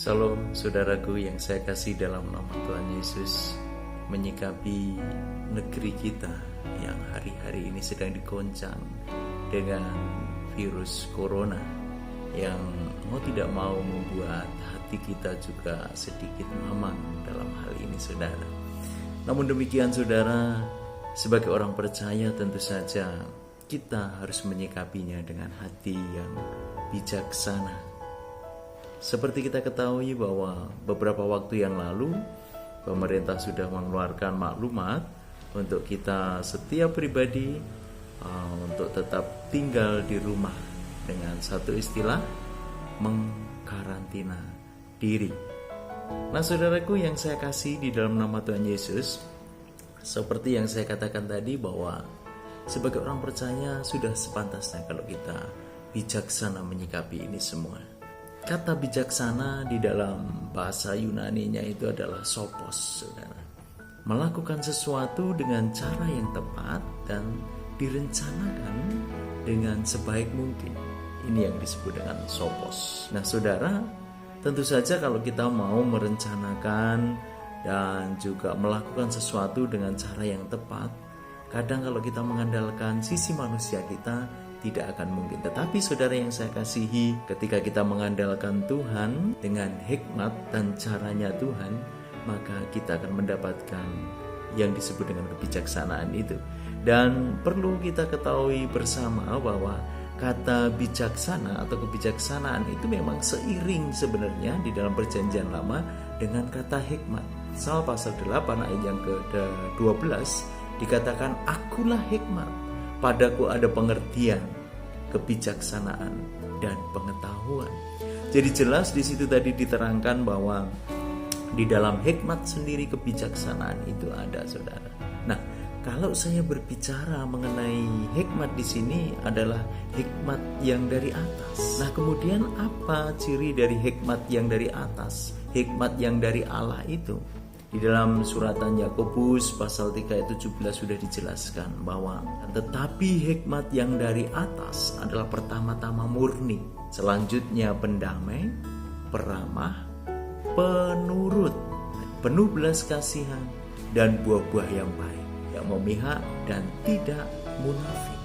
Salam saudaraku yang saya kasih dalam nama Tuhan Yesus. Menyikapi negeri kita yang hari-hari ini sedang dikoncang dengan virus corona yang mau tidak mau membuat hati kita juga sedikit mamang dalam hal ini, saudara. Namun demikian, saudara, sebagai orang percaya tentu saja kita harus menyikapinya dengan hati yang bijaksana. Seperti kita ketahui bahwa beberapa waktu yang lalu pemerintah sudah mengeluarkan maklumat untuk kita setiap pribadi untuk tetap tinggal di rumah dengan satu istilah, mengkarantina diri. Nah, saudaraku yang saya kasih di dalam nama Tuhan Yesus, seperti yang saya katakan tadi bahwa sebagai orang percaya sudah sepantasnya kalau kita bijaksana menyikapi ini semua. Kata bijaksana di dalam bahasa Yunaninya itu adalah sophos, saudara. Melakukan sesuatu dengan cara yang tepat dan direncanakan dengan sebaik mungkin. Ini yang disebut dengan sophos. Nah, saudara, tentu saja kalau kita mau merencanakan dan juga melakukan sesuatu dengan cara yang tepat, kadang kalau kita mengandalkan sisi manusia kita tidak akan mungkin. Tetapi saudara yang saya kasihi, ketika kita mengandalkan Tuhan dengan hikmat dan caranya Tuhan, maka kita akan mendapatkan yang disebut dengan kebijaksanaan itu. Dan perlu kita ketahui bersama bahwa kata bijaksana atau kebijaksanaan itu memang seiring sebenarnya di dalam perjanjian lama dengan kata hikmat. Salah pasal 8 ayat yang ke-12 dikatakan, akulah hikmat, padaku ada pengertian, kebijaksanaan, dan pengetahuan. Jadi jelas di situ tadi diterangkan bahwa di dalam hikmat sendiri kebijaksanaan itu ada, saudara. Nah, kalau saya berbicara mengenai hikmat di sini adalah hikmat yang dari atas. Nah, kemudian apa ciri dari hikmat yang dari atas? Hikmat yang dari Allah itu. Di dalam suratan Yakobus pasal 3 ayat 17 sudah dijelaskan bahwa tetapi hikmat yang dari atas adalah pertama-tama murni, selanjutnya pendamai, peramah, penurut, penuh belas kasihan, dan buah-buah yang baik, yang memihak dan tidak munafik.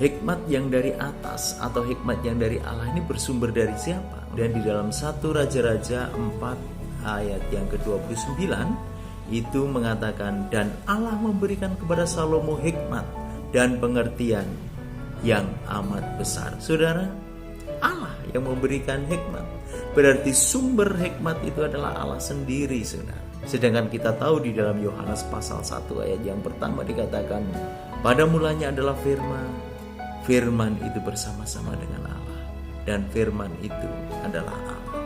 Hikmat yang dari atas atau hikmat yang dari Allah ini bersumber dari siapa? Dan di dalam 1 Raja-Raja 4 ayat yang ke-29 itu mengatakan, dan Allah memberikan kepada Salomo hikmat dan pengertian yang amat besar. Saudara, Allah yang memberikan hikmat, berarti sumber hikmat itu adalah Allah sendiri, saudara. Sedangkan kita tahu di dalam Yohanes pasal 1 ayat yang pertama dikatakan, pada mulanya adalah firman, firman itu bersama-sama dengan Allah, dan firman itu adalah Allah.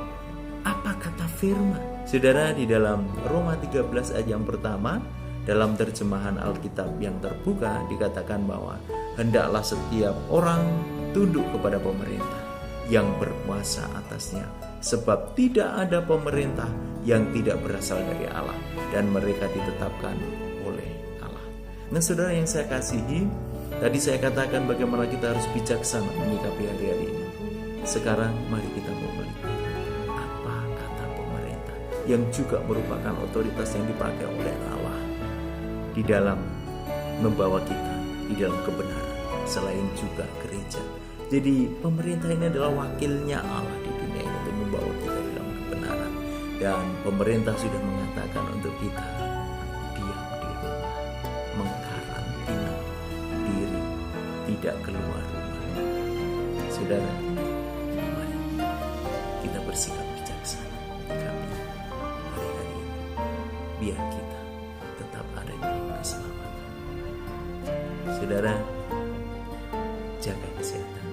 Apa kata firman? Saudara, di dalam Roma 13 ayat yang pertama dalam terjemahan Alkitab yang terbuka dikatakan bahwa hendaklah setiap orang tunduk kepada pemerintah yang berkuasa atasnya, sebab tidak ada pemerintah yang tidak berasal dari Allah dan mereka ditetapkan oleh Allah. Nah, saudara yang saya kasihi, tadi saya katakan bagaimana kita harus bijaksana menyikapi hari-hari ini. Sekarang mari kita memulai yang juga merupakan otoritas yang dipakai oleh Allah di dalam membawa kita di dalam kebenaran, selain juga gereja. Jadi pemerintah ini adalah wakilnya Allah di dunia ini untuk membawa kita di dalam kebenaran. Dan pemerintah sudah mengatakan untuk kita diam di rumah, mengkarantina diri, tidak keluar rumah. Saudara, mari kita bersikap bijaksana biar kita tetap ada di dalam keselamatan. Saudara, jaga kesehatan.